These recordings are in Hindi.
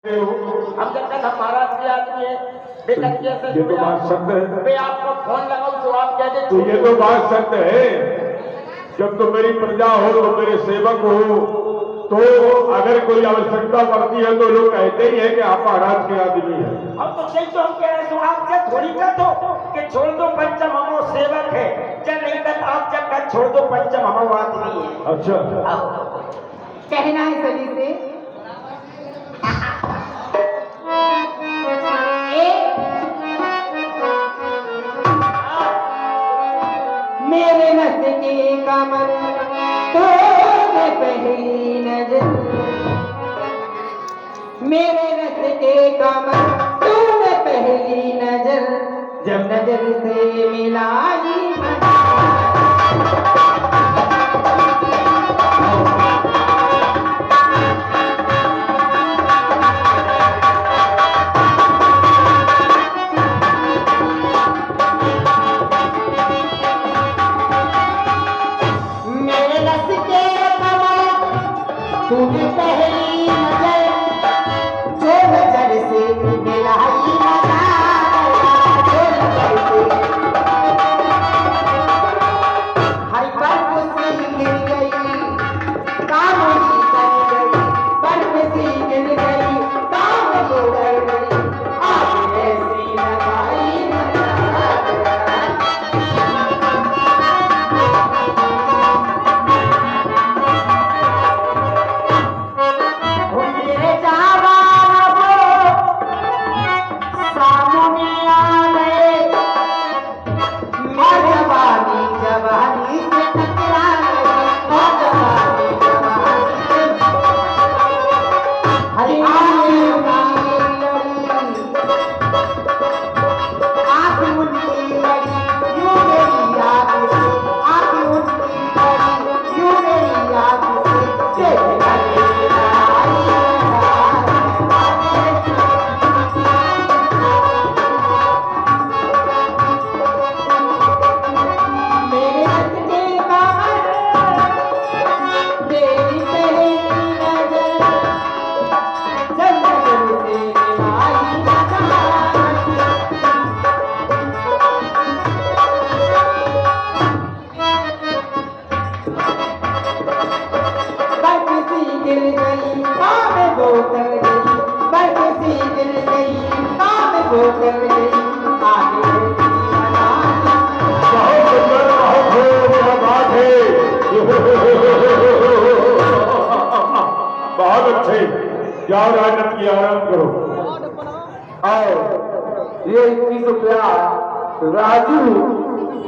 हम जब तक हम महाराज के आदमी है बेटा कैसे ये तो बात सत्य है। मैं आपको फोन लगाऊं तो आप कहते तो ये तो बात सत्य है। जब तो मेरी प्रजा हो तो मेरे सेवक हो, तो अगर कोई आवश्यकता पड़ती है तो लोग कहते ही है कि आप महाराज के आदमी हैं। हम तो सही तो हम कह रहे हैं, तो आपसे थोड़ी कर दो कि छोड़ दो पंचम हमो सेवक है, चल नहीं कर आप जब कर छोड़ दो पंचम हमो आदमी है। अच्छा, कहना है सभी से मेरे नस के कमर तूने पहली नजर, मेरे नस के कमर तूने पहली नजर, जब नजर से मिलाई तूने पहली नजर, जो नजर से मिलाई जो नजर से हर बर्फ सी गिर गई, कामनी कर गई, बर्फ सी गिर गई, काम को कर गई, आज ऐसी लगाई बहुत अच्छे। जाओ राजनीति की आराम करो। और ये 21 रुपया राजू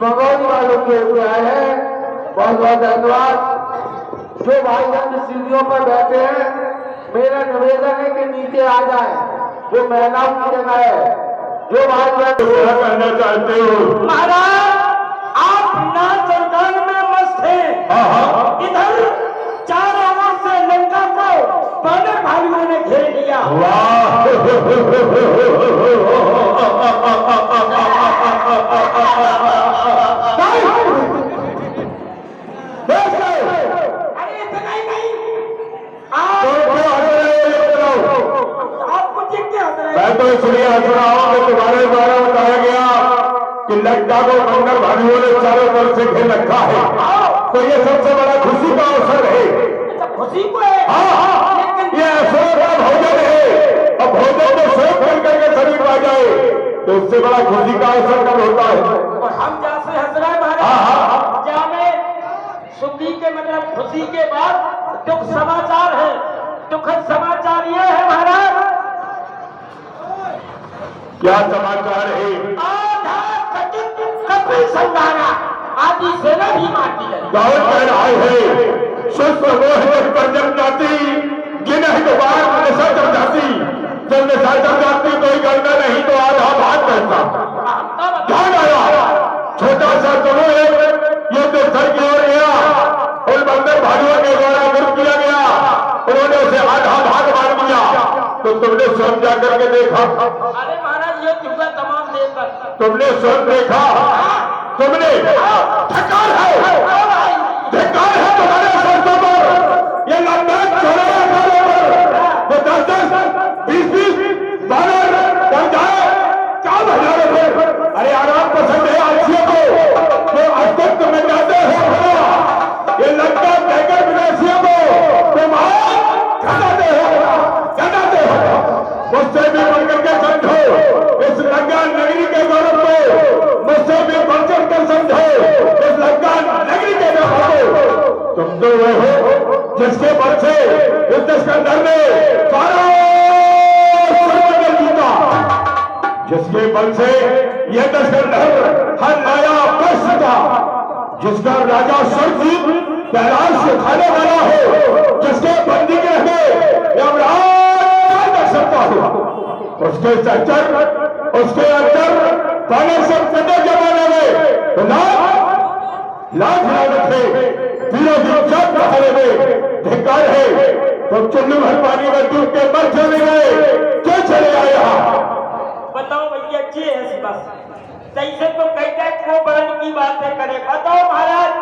मंगौली वालों के रुपया है। बहुत बहुत धन्यवाद। जो भाई बहन सीढ़ियों पर बैठे हैं, मेरा निवेदन है कि नीचे आ जाए, वो महिलाओं की जगह है। जो भाई बहन क्या कहना चाहते हो? महाराज आप नाच और गान में मस्त हैं। हाँ, इधर चारों ओर से लंका को बानर भाइयों ने घेर लिया। वाह, अरे इतना ही नहीं, आपको देख के हंस रहे मैं हैं। तो इसलिए हंस रहा हूं कि तुम्हारे द्वारा बताया गया कि लंका को बंदर भाइयों ने चारों तरफ से घेर रखा है, तो ये सबसे बड़ा खुशी का अवसर है। अच्छा, खुशी को है। हाँ, लेकिन ये ऐश्वर्य का भोजन है, और भोजन को स्वयं कर करके शरीर आ जाए तो उससे बड़ा खुशी का अवसर कब होता है? और हम जैसे हंस रहे हैं महाराज, क्या में सुखी के मतलब खुशी के बाद दुख समाचार है। दुखद समाचार ये है महाराज, क्या समाचार है? आधा कथित कपिल संधारा आदि सेना भी मार दी गई। गाँव कह रहा है सुस्त मोह पर जम जाती, गिनह दोबार नशा जम जाती, जब नशा जम जाती कोई करना नहीं तो आधा भाग करता। ध्यान आया, छोटा सा समूह युद्ध स्थल की ओर गया, उन बंदर भाइयों के द्वारा विरोध किया गया, उन्होंने उसे आधा भाग मार दिया। तो तुमने स्वयं जा करके देखा? अरे महाराज ये युवा तमाम देकर तुमने स्वयं देखा? तुमने धिक्कार है तुम्हारे सरसों पर, ये लंदन छोड़े पर वो 10-10, 20 जिसके बल से इस सिकंदर ने सारा समंदर जीता, जिसके बल से यह सिकंदर हर नया कष्ट था, जिसका राजा सरजीत कैलाश से खाने वाला हो, जिसके बंदी के रहे यमराज कर सकता हो, उसके चक्कर उसके अंदर पाने से पहले जमाने में तो लाख लागत है, तीनों दिन जब पहले में धिक्कार है, तो चुल्लू भर पानी में डूब के मर चले गए, क्यों चले आए यहाँ? बताओ भैया जी है बस जैसे तो कहते को बरण की बातें करे। बताओ महाराज,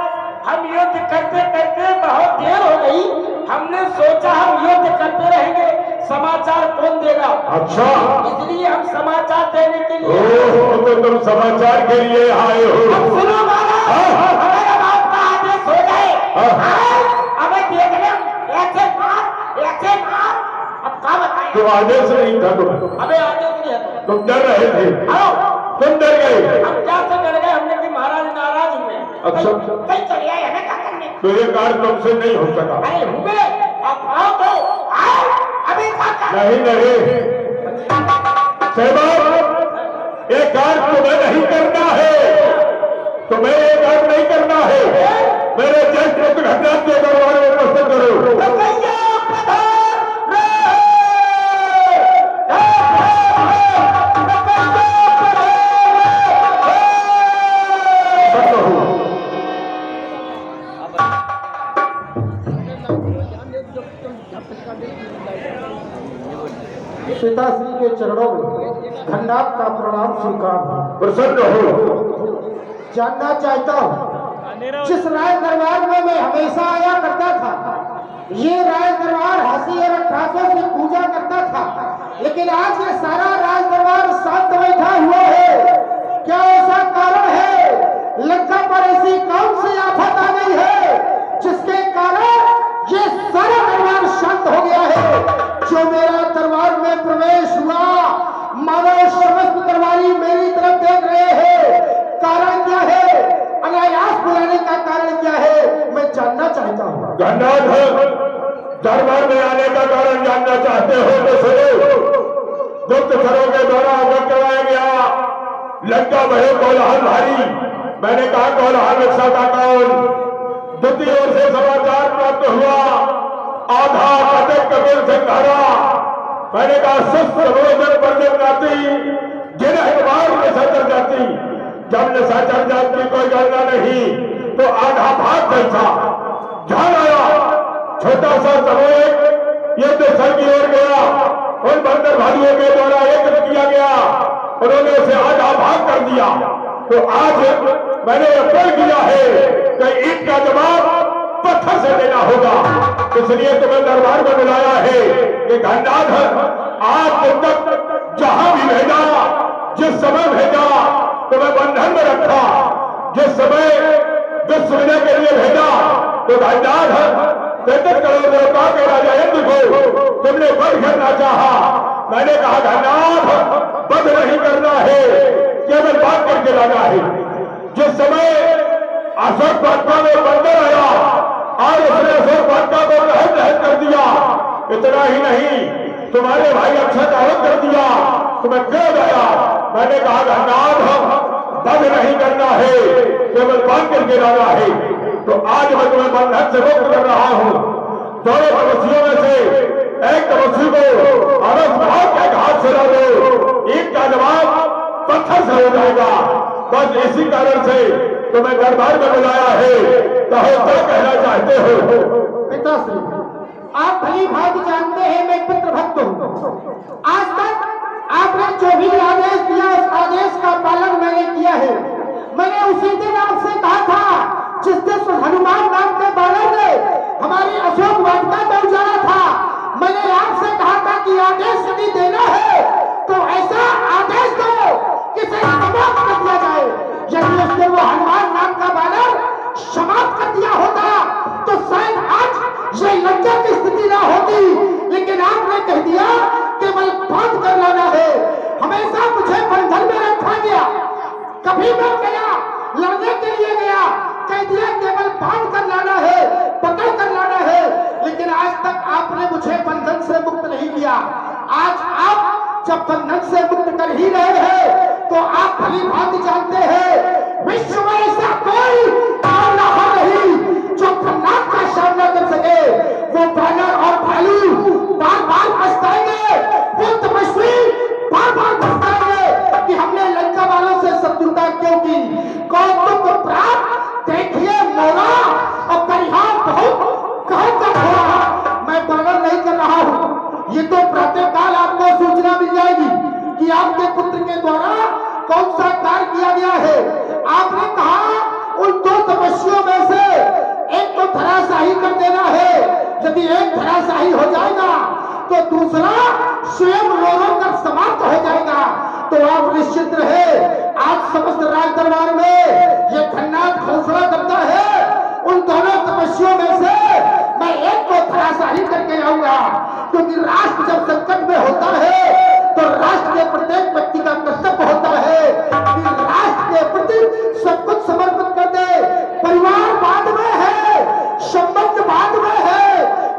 हम युद्ध करते करते बहुत देर हो गई, हमने सोचा हम युद्ध करते रहेंगे, समाचार कौन देगा? अच्छा, इसलिए हम समाचार देने के लिए। ओह, तो तुम समाचार के लिए आए हो? अब सुनो महाराज, हमारे बाप का आदेश हो जाए, अब देख ले ऐसे मार, अब क्या बताएं? तो आदेश नहीं था तुम्हें? अबे आदेश नहीं है, तुम डर रहे थे? आओ तुम डर गए? हम क्या से डर गए? हमने कि महाराज नाराज हुए, अच्छा। कहीं चले आए हमें क्या करने? तो ये कार्य तुमसे नहीं हो सका? अरे हुए अब आओ तो आओ, अभी क्या कर? नहीं सहबाब, ये कार्य तुम्हें नहीं करना है, तुम्हें ये कार्य नहीं करना है। मेरे जज पुत्र घटनाथ के दरबार में उपस्थित करो। तो कहिए पिताश्री के चरणों में खंडात का प्रणाम स्वीकार हो। प्रसन्न हो। जानना चाहता हूँ, जिस राज दरबार में मैं हमेशा आया करता था, ये राज दरबार हंसी और अट्ठासों से पूजा करता था, लेकिन आज ये सारा राज दरबार शांत बैठा हुआ है, क्या ऐसा कारण है? लंका पर ऐसी कौन सी आफत आ गई है जिसके कारण ये सारा दरबार शांत हो गया है? जो मेरा दरबार में प्रवेश हुआ, मानो समस्त दरबारी मेरी तरफ देख रहे हैं, कारण क्या है? अनायास बुलाने का कारण क्या है? मैं जानना चाहता हूँ। दरबार में आने का कारण जानना चाहते हो तो सुनो। गुप्तचरों के द्वारा अवगत कराया गया, लंका भरे कोलाहल भारी। मैंने कहा कोलाहल रक्षा का कौन? दूसरी ओर से समाचार प्राप्त हुआ, आधा कटक कबीर संघारा। मैंने कहा सुस्त भोजन पर जब जाती, जिन अखबार में सतर जाती, जब निशाचर जात की कोई गणना नहीं तो आधा भाग जैसा ध्यान आया। छोटा सा समूह युद्ध स्थल की ओर गया, उन बंदर भाइयों के द्वारा एकत्र किया गया, उन्होंने उसे आधा भाग कर दिया। तो आज मैंने यह तय किया है कि ईट का जवाब पत्थर से देना होगा, इसलिए तुम्हें दरबार में बुलाया है कि गंगाधर आज तक जहां भी भेजा, जिस समय भेजा तुम्हें बंधन में रखा, जिस समय विश्व विजय के लिए भेजा तो गंगाधर 33 करोड़ देवता के राजा इंद्र को तुमने वध करना चाहा। मैंने कहा गंगाधर वध नहीं करना है, केवल बात करके लाना है। जिस समय अशोक वाटिका में बंदर आया और उसने अशोक वाटिका को तहस नहस कर दिया, इतना ही नहीं तुम्हारे भाई अक्षत आहत कर दिया, तुम्हें क्रोध आया। मैंने कहा गंगाधर वध नहीं करना है, केवल बात करके लाना है। तो आज मैं तुम्हें बंधन से मुक्त कर रहा हूं। दोनों तपस्वियों में से एक तपस्वी को अरस भाग के घाट से ला दो, ईट का जवाब पत्थर से हो जाएगा। बस इसी कारण से तुम्हें दरबार में बुलाया है, कहो क्या कहना चाहते हो? पिताश्री, आप भली भांति जानते हैं मैं पितृभक्त हूँ। आज तक आपने जो भी आदेश दिया उस आदेश का पालन मैंने किया है। मैंने उसी दिन आपसे कहा था, जिस दिन हनुमान नाम के बालक ने हमारी अशोक वाटिका में उजाड़ा था, मैंने आपसे कहा था कि आदेश यदि देना है तो ऐसा आदेश दो कि इसे समाप्त कर दिया जाए। यदि उसने वो हनुमान नाम का बालक समाप्त कर दिया होता तो शायद आज ये लंका की स्थिति ना होती, लेकिन आपने कह दिया केवल बात कर लाना है। हमेशा मुझे बंधन में रखा गया, कभी मैं गया लड़ने के लिए गया, कह दिया केवल बात कर लाना है, पकड़ कर लाना है, लेकिन जब बंधन से मुक्त कर ही रहे हैं तो आप भली भांति जानते हैं विश्व में ऐसा कोई कामना नहीं जो खन्नाथ का सामना कर सके। वो बानर और भालू बार बार पछताएंगे, वो तपस्वी बार बार पछताएंगे कि हमने लंका वालों से शत्रुता क्यों की। कौतुक प्राप्त देखिए मोरा और परिहार बहुत कहो कब होगा। मैं वर्णन नहीं कर रहा हूँ, ये तो प्रातःकाल आपको सूचना मिल जाएगी कि आपके पुत्र के द्वारा कौन सा कार्य किया गया है। आपने कहा उन दो तपस्वियों में से एक को धराशाही कर देना है। यदि एक धराशाही हो जाएगा तो दूसरा स्वयं रो रो कर समाप्त हो जाएगा। तो आप निश्चित रहे, आज समस्त राज दरबार में ये खन्नाथ घोषणा करता है उन दोनों तपस्वियों में से मैं एक को धराशाही करके आऊंगा। क्योंकि राष्ट्र जब संकट में होता है तो राष्ट्र के प्रत्येक व्यक्ति का कर्तव्य होता है कि राष्ट्र के प्रति सब कुछ समर्पित कर दे। परिवार बाद में है, संबंध बाद में है,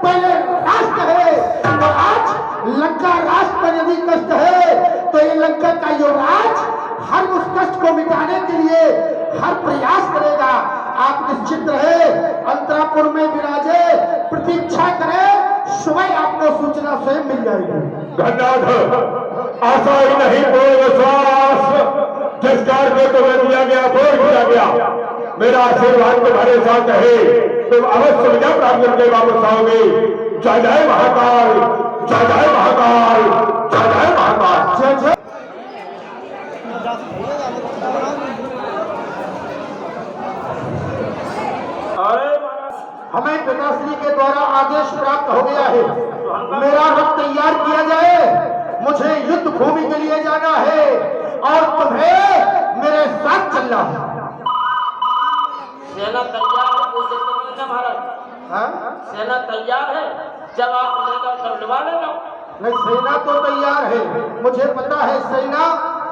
पहले राष्ट्र है। तो आज लंका राष्ट्र पर यदि कष्ट है तो ये लंका का युवराज हर उस कष्ट को मिटाने के लिए हर प्रयास करेगा। आप निश्चित रहे, अंतरापुर में विराजे, प्रतीक्षा करें, सुबह आपको सूचना स्वयं मिल जाएगी। धन्यवाद। आशा ही नहीं कोई विश्वास जिस कार्य को तुम्हें दिया गया बोल दिया गया। मेरा आशीर्वाद तुम्हारे साथ है, तुम अवश्य विजय प्राप्त करके वापस आओगे। जय जय महाकाल, जय जय महाकाल, जय जय महाकाल। जय जय। हमें पिताश्री के द्वारा आदेश प्राप्त हो गया है, मेरा रथ तैयार किया जाए। मुझे युद्ध भूमि के लिए जाना है और तुम्हें मेरे साथ चलना है। सेना तैयार है, वो तो महाराज। हाँ? सेना तैयार है, जब आप लेगा तब लिवा लेगा। नहीं, सेना तो तैयार है, मुझे पता है सेना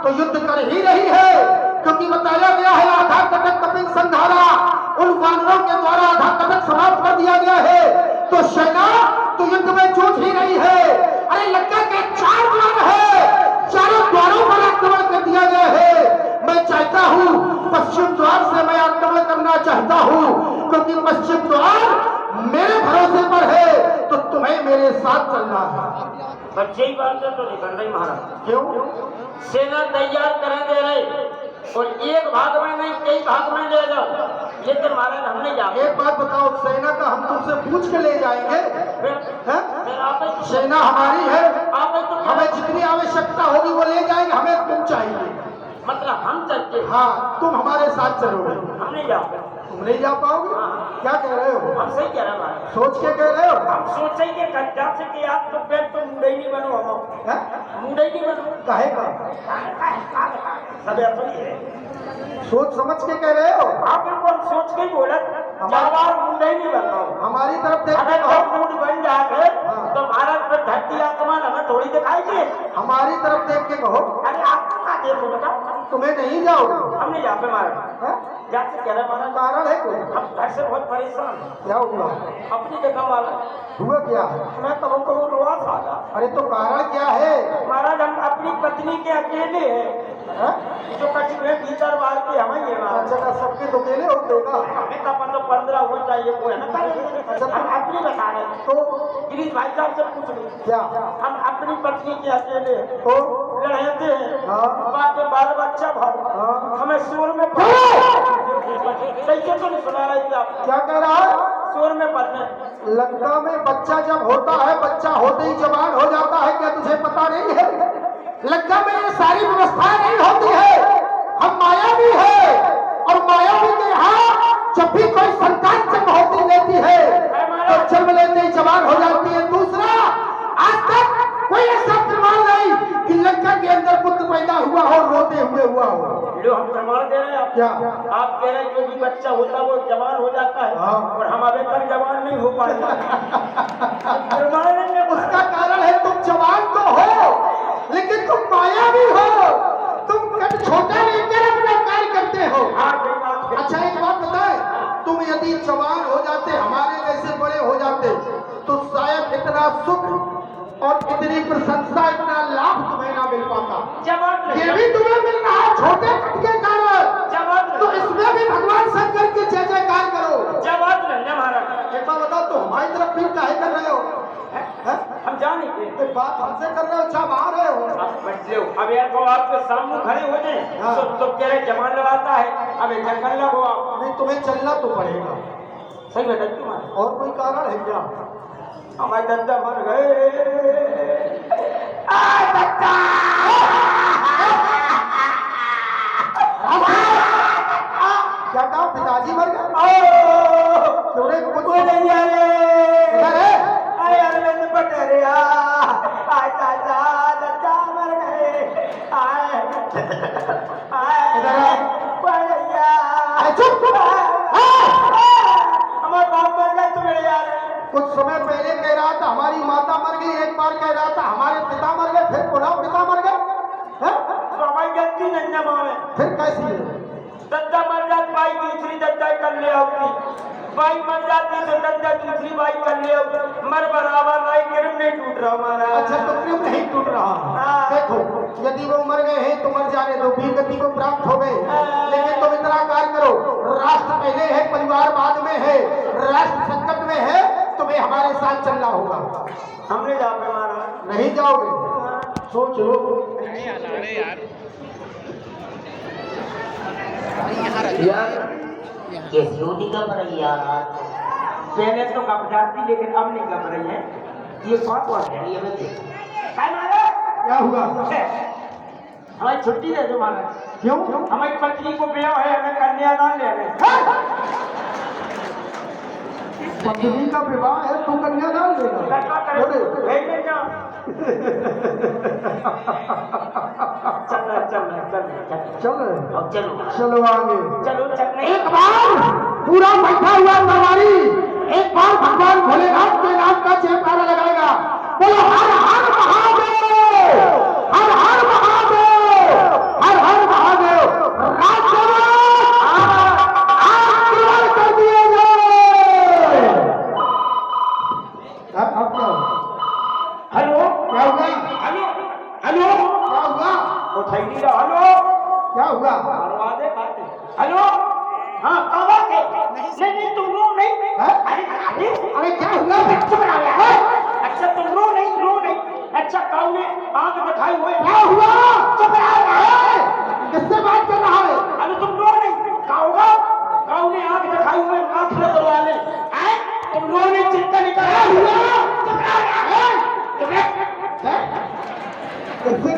तो युद्ध कर ही रही है। क्योंकि बताया गया है आधा कटक कपिल संधारा उन वानरों के द्वारा आधा कटक समाप्त कर दिया गया है। तो सेना तो युद्ध में जूझ ही रही है। अरे लंका के 4 द्वार है, चारों द्वारों पर आक्रमण कर दिया गया है। मैं चाहता हूँ पश्चिम द्वार से मैं आक्रमण करना चाहता हूँ, क्योंकि पश्चिम द्वार मेरे भरोसे पर है। तो तुम्हें मेरे साथ चलना है। बच्चे ही बात है तो निकल रही महाराज। क्यों? सेना तैयार करें दे रहे और एक भाग में नहीं कई भाग में ले जाओ, ये तो महाराज हमने जा। एक बात बताओ, सेना का हम तुमसे पूछ के ले जाएंगे? सेना हमारी है, हमें जितनी आवश्यकता होगी वो ले जाएंगे, हमें तुम चाहिए। मतलब हम चलते? हाँ, तुम हमारे साथ चलोगे। हम नहीं जाओगे। तुम नहीं जा पाओगे? क्या कह रहे हो? हम सही कह रहे हैं। सोच के कह रहे हो? हम सोचेंगे कच्चा से कि आप तो फिर तो मुंडई नहीं बनो, हम मुंडई नहीं बनो। काहे का? सब अपनी है, सोच समझ के कह रहे हो? आप बिल्कुल सोच के बोला मुंडई नहीं बन रहा हूँ। हमारी तरफ देख अगर के मूड बन जाए तो भारत पर धरती आसमान हमें थोड़ी दिखाई। हमारी तरफ देख के कहो। अरे आप देखो बेटा, तुम्हें नहीं जाओ। हम नहीं जाते महाराज। जाते कह रहे महाराज, कारण है कोई? हम घर से बहुत परेशान। क्या हुआ? अपनी देखा वाला हुआ क्या? मैं कबू कबू रोआ था। अरे तो कारण क्या है? महाराज हम अपनी पत्नी के अकेले हैं, जो कचरे भीतर बाहर के हमें ये अच्छा, सबके तो अकेले होते का? हमें का 15 हो चाहिए वो है ना। हम अपनी बता रहे तो गिरीश भाई साहब से पूछ लो। क्या? हम अपनी पत्नी के अकेले तो लड़ते हैं, हाँ। बाकी बाल बच्चा भाव हाँ। हमें शोर में कैसे तो नहीं सुना रही थी आप? क्या कह रहा है? शोर में पढ़ने लंका में बच्चा जब होता है, बच्चा होते ही जवान हो जाता है, क्या तुझे पता नहीं है? लंका में ये सारी व्यवस्था नहीं होती है। हम माया भी है और मायावी के यहाँ जब भी कोई संतान जन्म होती लेती है तो जन्म लेते ही जवान हो जाती है। दूसरा, आज तक कोई ऐसा प्रमाण नहीं कि लंका के अंदर पुत्र पैदा हुआ हो, रोते हुए हुआ हो। लो हम प्रमाण दे रहे हैं। क्या? आप कह रहे हैं जो भी बच्चा होता है वो जवान हो जाता है। हाँ। और हम अभी तक जवान नहीं हो पाए। प्रमाण नहीं। उसका कारण है तुम जवान तो हो लेकिन तुम माया भी हो। तुम कद छोटा लेकर अपना कार्य करते हो। अच्छा एक बात बताए, तुम यदि जवान हो जाते, हमारे जैसे बड़े हो जाते, तो शायद इतना सुख और इतनी प्रशंसा, इतना लाभ तुम्हें ना बात हमसे कर रहे हो, अच्छा बाहर है हो। आप बैठ लो। अब यार को आपके सामने खड़े हो जाए हाँ। तो कह रहे जमान लगाता है। अब एक चक्कर लगो आप। नहीं तुम्हें चलना तो पड़ेगा। सही बेटा तुम्हारा और कोई कारण है क्या? हमारे दद्दा मर गए। आ दद्दा क्या कहा पिताजी मर गए? ओ तूने कुछ वो नहीं आए। इधर है? आए अरविंद पटेरिया आए चाचा दद्दा मर गए। आए इधर है? भैया अरे चुप हमारे बाप मर गए तुम्हारे यार। कुछ समय पहले कह रहा था हमारी माता मर गई, एक बार कह रहा था हमारे पिता मर गए, फिर पुनः पिता मर गए। हैं? तो हमारी गलती नन्या मावे फिर कैसी है? दद्दा मर जात भाई दूसरी दद्दा कर ले आओगी। भाई मर जाती तो दद्दा दूसरी भाई कर ले आओगी। मर बराबर भाई गिरम नहीं टूट रहा हमारा। अच्छा तो क्यों नहीं टूट रहा? हाँ। देखो यदि वो मर गए हैं तो मर जाने दो, वीर गति को प्राप्त हो गए। लेकिन तुम इतना कार्य करो, राष्ट्र पहले है परिवार बाद में है, राष्ट्र संकट में है, तुम्हें हमारे साथ चलना होगा। हमने जाओगे महाराज नहीं जाओगे? सोच लो। यार ये सीढ़ी कब रही यार? पहले तो कब जाती लेकिन अब नहीं कब रही है। ये कौन कौन है? ये मैं देख काय महाराज क्या हुआ? हमारी छुट्टी दे दो महाराज। क्यों? हमारी पत्नी को ब्याह है, हमें कन्यादान लेने। पत्नी का विवाह है तू कन्यादान लेगा? क्या करें? बोले। भेज देना। चल चल चल चल अब चलो चलो आगे। चलो चल एक बार पूरा बैठा हुआ नरवारी एक बार भगवान भोलेनाथ के नाम का जयकारा लगाएगा। बोलो हर हर महादेव, हर हर महादेव, हर हर महादेव। आशीर्वाद कर दिए जाए। अब क्या हुआ? हेलो क्या हुआ? हेलो हेलो क्या हुआ? उठाई नहीं रहा। हेलो क्या हुआ? आवाज है बात है। हेलो हाँ आवाज है। नहीं नहीं तुम रो नहीं। हैं? अरे अरे अरे क्या हुआ? चुप रहो यार। अच्छा तुम रो नहीं रो नहीं। अच्छा काऊ ने आंख दिखाई हुए। क्या हुआ? चुप रहो यार। किससे बात कर रहा है? अरे तुम रो नहीं। काऊगा काऊ ने आंख दिखाई हुए आंख में दबा ले। आए तुम रो नहीं चिंता नहीं कर। क्या हुआ? चुप रहो यार। इससे